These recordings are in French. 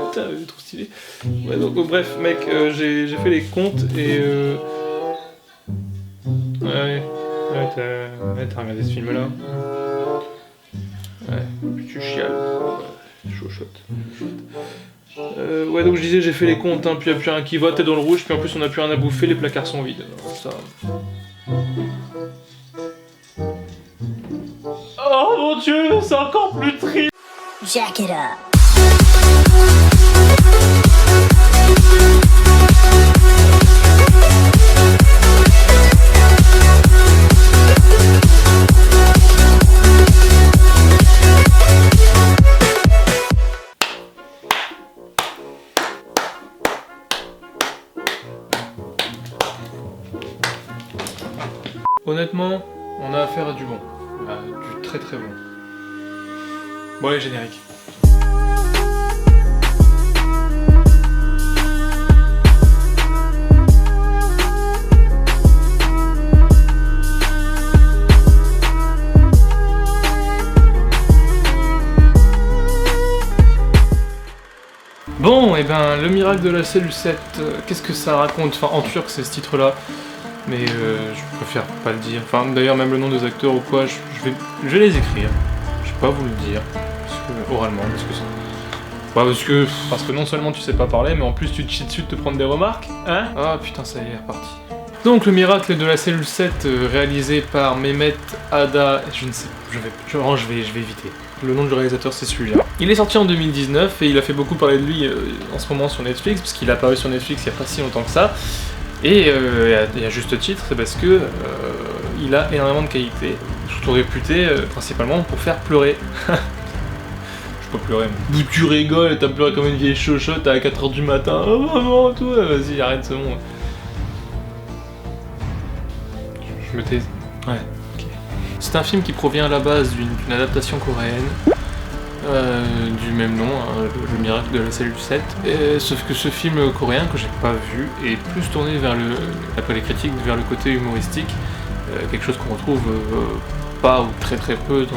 Putain, trop stylé. Ouais, donc bref, mec, j'ai fait les comptes et ouais, t'as regardé ce film-là. Ouais, puis tu chiales. Ouais, chaud. Ouais, donc je disais, j'ai fait les comptes, hein, puis il n'y a plus rien qui va, t'es dans le rouge, puis en plus on n'a plus rien à bouffer, les placards sont vides. Alors, ça... Oh mon dieu, c'est encore plus triste. Jack it up. Honnêtement, on a affaire à du bon. Du très très bon. Bon, allez, générique. Bon, et ben, le miracle de la cellule 7, qu'est-ce que ça raconte? Enfin, en turc, c'est ce titre-là. Mais je préfère pas le dire. Enfin, d'ailleurs, même le nom des acteurs ou quoi, je vais les écrire. Je vais pas vous le dire. Oralement, parce que non seulement tu sais pas parler, mais en plus tu te chies dessus de te prendre des remarques. Hein? Ah putain, ça y est, reparti. Donc, le miracle de la cellule 7, réalisé par Mehmet Ada, je vais éviter. Le nom du réalisateur, c'est celui-là. Il est sorti en 2019 et il a fait beaucoup parler de lui en ce moment sur Netflix, parce qu'il est apparu sur Netflix il y a pas si longtemps que ça. Et à juste titre, c'est parce que il a énormément de qualités, surtout réputé principalement pour faire pleurer. Je peux pleurer, mais... Tu rigoles, t'as pleuré comme une vieille chochotte à 4h du matin, oh maman, tout, vas-y, arrête ce monde. Je me tais. Ouais, ok. C'est un film qui provient à la base d'une adaptation coréenne, du même nom, hein, le miracle de la cellule 7. Sauf que ce film coréen que j'ai pas vu est plus tourné vers d'après les critiques, vers le côté humoristique, quelque chose qu'on retrouve pas ou très peu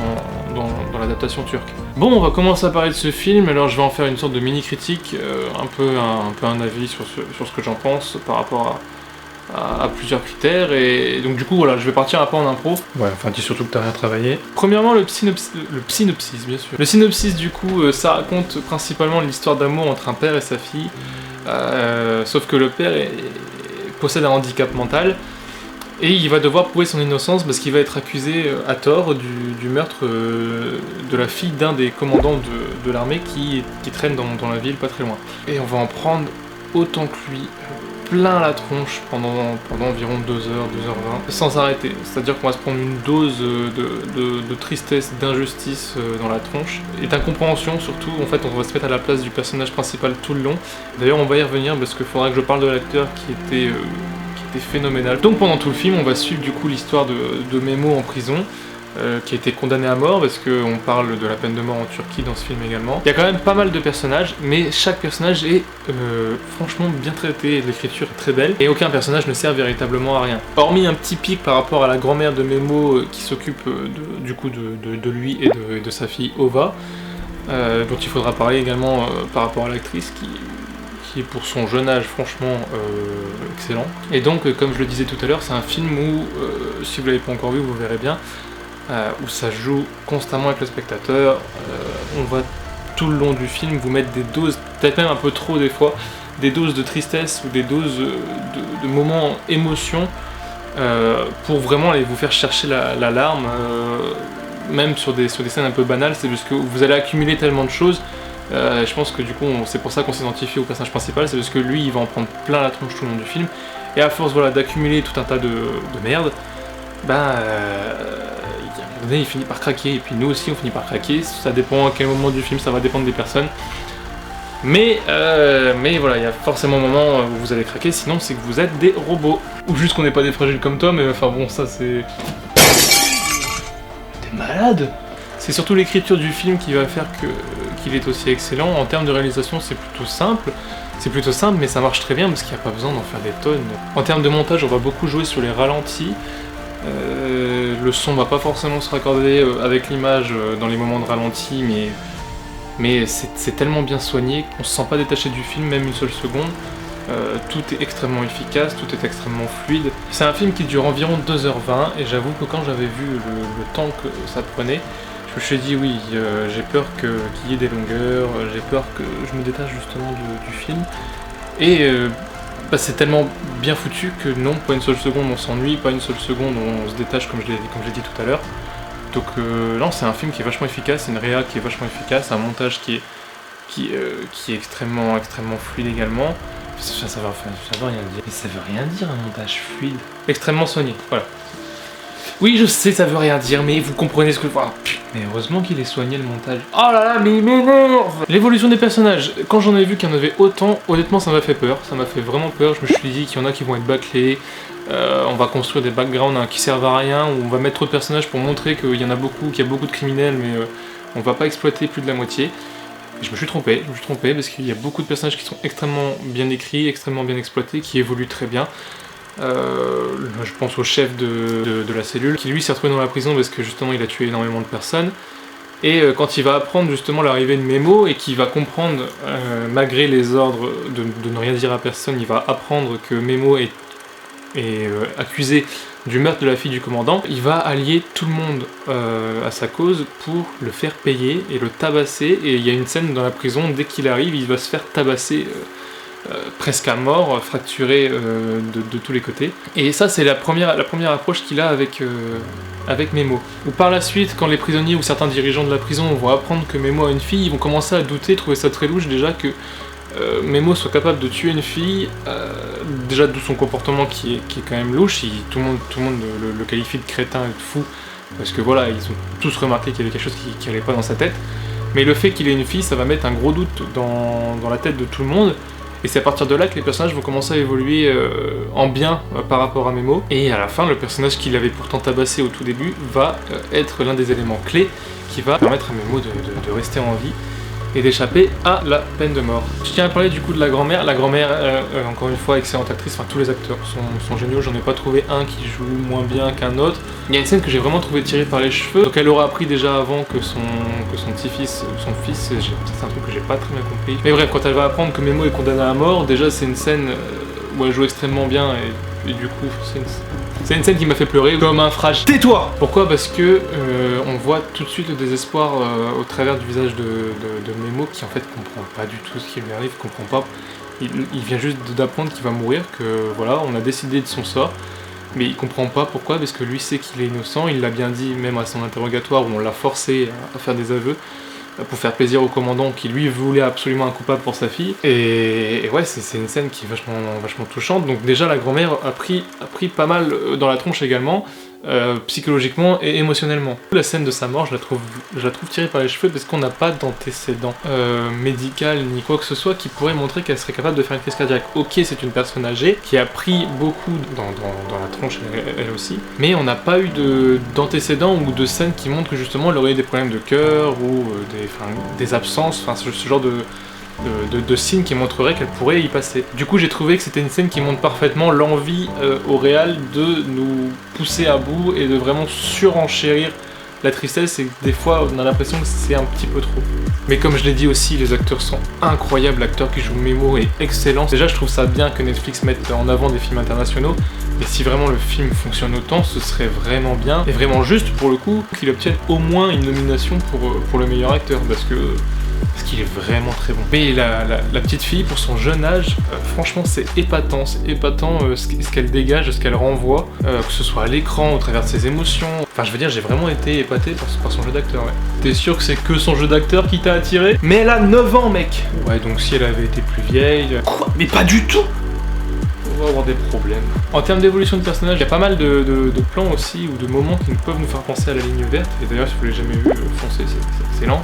dans l'adaptation turque. Bon, on va commencer à parler de ce film, alors je vais en faire une sorte de mini-critique, un peu un avis sur ce que j'en pense par rapport à plusieurs critères, et donc du coup voilà, je vais partir un peu en impro. Ouais, enfin dis surtout que t'as rien travaillé. Premièrement, le synopsis, bien sûr. Le synopsis du coup, ça raconte principalement l'histoire d'amour entre un père et sa fille, sauf que le père possède un handicap mental, et il va devoir prouver son innocence parce qu'il va être accusé à tort du meurtre de la fille d'un des commandants de l'armée qui traîne dans la ville pas très loin. Et on va en prendre autant que lui, plein la tronche pendant environ 2h, 2h20, sans arrêter. C'est-à-dire qu'on va se prendre une dose de tristesse, d'injustice dans la tronche, et d'incompréhension surtout. En fait, on va se mettre à la place du personnage principal tout le long. D'ailleurs, on va y revenir parce qu'il faudra que je parle de l'acteur qui était phénoménal. Donc pendant tout le film, on va suivre du coup l'histoire de Memo en prison, qui a été condamné à mort, parce qu'on parle de la peine de mort en Turquie dans ce film également. Il y a quand même pas mal de personnages, mais chaque personnage est franchement bien traité, l'écriture est très belle, et aucun personnage ne sert véritablement à rien. Hormis un petit pic par rapport à la grand-mère de Memo qui s'occupe du coup de lui et de sa fille Ova, dont il faudra parler également par rapport à l'actrice qui est pour son jeune âge franchement excellent. Et donc comme je le disais tout à l'heure, c'est un film où, si vous l'avez pas encore vu, vous verrez bien, où ça joue constamment avec le spectateur. On va tout le long du film vous mettre des doses, peut-être même un peu trop des fois, des doses de tristesse ou des doses de moments émotion, pour vraiment aller vous faire chercher la larme, même sur des scènes un peu banales. C'est parce que vous allez accumuler tellement de choses. Je pense que du coup c'est pour ça qu'on s'identifié au personnage principal, c'est parce que lui il va en prendre plein la tronche tout le long du film, et à force voilà, d'accumuler tout un tas de merde, il finit par craquer, et puis nous aussi on finit par craquer. Ça dépend à quel moment du film, ça va dépendre des personnes, mais voilà, il y a forcément un moment où vous allez craquer, sinon c'est que vous êtes des robots, ou juste qu'on n'est pas des fragiles comme toi, mais enfin bon, ça c'est... T'es malade. C'est surtout l'écriture du film qui va faire qu'il est aussi excellent. En termes de réalisation, c'est plutôt simple, mais ça marche très bien parce qu'il n'y a pas besoin d'en faire des tonnes. En termes de montage, on va beaucoup jouer sur les ralentis, Le son va pas forcément se raccorder avec l'image dans les moments de ralenti, mais c'est tellement bien soigné qu'on se sent pas détaché du film, même une seule seconde. Tout est extrêmement efficace, tout est extrêmement fluide. C'est un film qui dure environ 2h20, et j'avoue que quand j'avais vu le temps que ça prenait, je me suis dit oui, j'ai peur qu'il y ait des longueurs, j'ai peur que je me détache justement du film. Et c'est tellement bien foutu que non, pas une seule seconde on s'ennuie, pas une seule seconde on se détache comme je l'ai dit tout à l'heure. Donc non, c'est un film qui est vachement efficace, c'est une réa qui est vachement efficace, un montage qui est extrêmement fluide également. Ça veut rien dire. Mais ça veut rien dire un montage fluide. Extrêmement soigné, voilà. Oui, je sais, ça veut rien dire, mais vous comprenez ce que... Oh, mais heureusement qu'il est soigné le montage. Oh là là, mais il m'énerve. L'évolution des personnages, quand j'en ai vu qu'il y en avait autant, honnêtement ça m'a fait peur. Ça m'a fait vraiment peur, je me suis dit qu'il y en a qui vont être bâclés. On va construire des backgrounds qui servent à rien, ou on va mettre trop de personnages pour montrer qu'il y en a beaucoup, qu'il y a beaucoup de criminels, mais on va pas exploiter plus de la moitié. Et je me suis trompé parce qu'il y a beaucoup de personnages qui sont extrêmement bien écrits, extrêmement bien exploités, qui évoluent très bien. Je pense au chef de la cellule, qui lui s'est retrouvé dans la prison parce que justement il a tué énormément de personnes. Et quand il va apprendre justement l'arrivée de Memo et qu'il va comprendre, malgré les ordres de ne rien dire à personne, il va apprendre que Memo est accusé du meurtre de la fille du commandant, il va allier tout le monde à sa cause pour le faire payer et le tabasser. Et il y a une scène dans la prison, dès qu'il arrive, il va se faire tabasser presque à mort, fracturé de tous les côtés. Et ça, c'est la première approche qu'il a avec Memo. Ou par la suite, quand les prisonniers ou certains dirigeants de la prison vont apprendre que Memo a une fille, ils vont commencer à douter, trouver ça très louche déjà que Memo soit capable de tuer une fille, déjà d'où son comportement qui est quand même louche. Tout le monde le qualifie de crétin et de fou, parce que voilà, ils ont tous remarqué qu'il y avait quelque chose qui allait pas dans sa tête. Mais le fait qu'il ait une fille, ça va mettre un gros doute dans la tête de tout le monde. Et c'est à partir de là que les personnages vont commencer à évoluer en bien par rapport à Memo. Et à la fin, le personnage qu'il avait pourtant tabassé au tout début va être l'un des éléments clés qui va permettre à Memo de rester en vie et d'échapper à la peine de mort. Je tiens à parler du coup de la grand-mère. La grand-mère, encore une fois, excellente actrice, enfin tous les acteurs sont géniaux, j'en ai pas trouvé un qui joue moins bien qu'un autre. Il y a une scène que j'ai vraiment trouvé tirée par les cheveux, donc elle aura appris déjà avant que son petit-fils, son fils, c'est un truc que j'ai pas très bien compris. Mais bref, quand elle va apprendre que Memo est condamné à mort, déjà c'est une scène où elle joue extrêmement bien et du coup c'est une scène qui m'a fait pleurer comme un fragile. Tais-toi! Pourquoi? Parce que on voit tout de suite le désespoir au travers du visage de Memo qui en fait comprend pas du tout ce qui lui arrive, comprend pas. Il vient juste d'apprendre qu'il va mourir, que voilà, on a décidé de son sort, mais il comprend pas pourquoi, parce que lui sait qu'il est innocent, il l'a bien dit même à son interrogatoire où on l'a forcé à faire des aveux pour faire plaisir au commandant qui lui voulait absolument un coupable pour sa fille. Et ouais, c'est une scène qui est vachement touchante. Donc déjà la grand-mère a pris pas mal dans la tronche également, psychologiquement et émotionnellement. La scène de sa mort, je la trouve tirée par les cheveux parce qu'on n'a pas d'antécédent médical ni quoi que ce soit qui pourrait montrer qu'elle serait capable de faire une crise cardiaque. Ok, c'est une personne âgée qui a pris beaucoup dans la tronche elle aussi, mais on n'a pas eu d'antécédents ou de scènes qui montrent que justement elle aurait eu des problèmes de cœur ou des absences, enfin ce genre de signes qui montreraient qu'elle pourrait y passer. Du coup j'ai trouvé que c'était une scène qui montre parfaitement l'envie au réal de nous pousser à bout et de vraiment surenchérir la tristesse, et des fois on a l'impression que c'est un petit peu trop. Mais comme je l'ai dit aussi, les acteurs sont incroyables, l'acteur qui joue Memo est excellent. Déjà je trouve ça bien que Netflix mette en avant des films internationaux, et si vraiment le film fonctionne autant, ce serait vraiment bien, et vraiment juste pour le coup, qu'il obtienne au moins une nomination pour le meilleur acteur, parce qu'il est vraiment très bon. Mais la petite fille, pour son jeune âge, franchement c'est épatant ce qu'elle dégage, ce qu'elle renvoie, que ce soit à l'écran, au travers de ses émotions. Enfin je veux dire, j'ai vraiment été épaté par son jeu d'acteur, ouais. T'es sûr que c'est que son jeu d'acteur qui t'a attiré? Mais elle a 9 ans mec! Ouais, donc si elle avait été plus vieille... Quoi? Mais pas du tout! On va avoir des problèmes. En termes d'évolution de personnage, il y a pas mal de plans aussi, ou de moments qui peuvent nous faire penser à la ligne verte, et d'ailleurs si vous l'avez jamais vu, foncez, c'est excellent.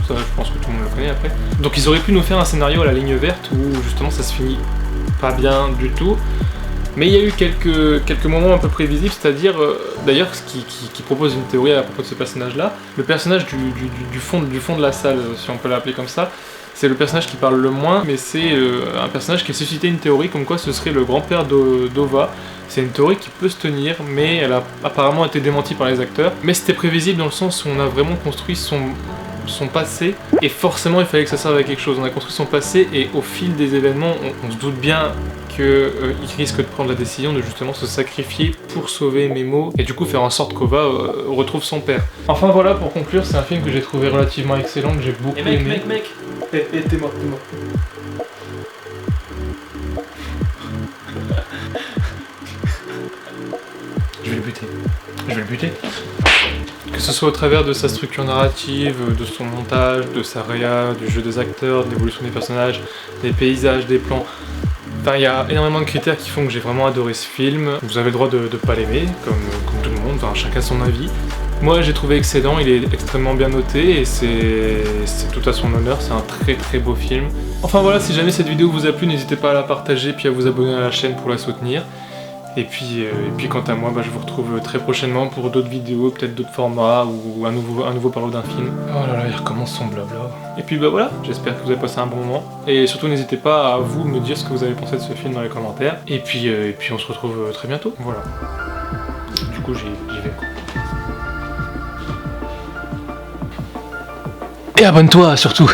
Ça, je pense que tout le monde le connaît après. Donc ils auraient pu nous faire un scénario à la ligne verte où justement ça se finit pas bien du tout. Mais il y a eu quelques moments un peu prévisibles, c'est-à-dire, d'ailleurs, ce qui propose une théorie à propos de ce personnage-là. Le personnage du fond de la salle, si on peut l'appeler comme ça, C'est le personnage qui parle le moins, mais c'est un personnage qui a suscité une théorie comme quoi ce serait le grand-père d'Ova. C'est une théorie qui peut se tenir, mais elle a apparemment été démentie par les acteurs. Mais c'était prévisible dans le sens où on a vraiment construit son passé, et forcément il fallait que ça serve à quelque chose. On a construit son passé, et au fil des événements, on se doute bien qu'il risque de prendre la décision de justement se sacrifier pour sauver Memo, et du coup faire en sorte qu'Ova retrouve son père. Enfin voilà, pour conclure, c'est un film que j'ai trouvé relativement excellent, que j'ai beaucoup aimé. Mec t'es mort. Je vais le buter. Que ce soit au travers de sa structure narrative, de son montage, de sa réa, du jeu des acteurs, de l'évolution des personnages, des paysages, des plans. Enfin, il y a énormément de critères qui font que j'ai vraiment adoré ce film. Vous avez le droit de pas l'aimer, comme tout le monde, enfin, chacun son avis. Moi j'ai trouvé excellent, il est extrêmement bien noté et c'est tout à son honneur, c'est un très très beau film. Enfin voilà, si jamais cette vidéo vous a plu, n'hésitez pas à la partager puis à vous abonner à la chaîne pour la soutenir. Et puis quant à moi, je vous retrouve très prochainement pour d'autres vidéos, peut-être d'autres formats ou un nouveau parlo d'un film. Oh là là, il recommence son blabla. Et puis voilà, j'espère que vous avez passé un bon moment. Et surtout n'hésitez pas à vous me dire ce que vous avez pensé de ce film dans les commentaires. Et puis on se retrouve très bientôt. Voilà. Du coup j'y vais. Et abonne-toi surtout.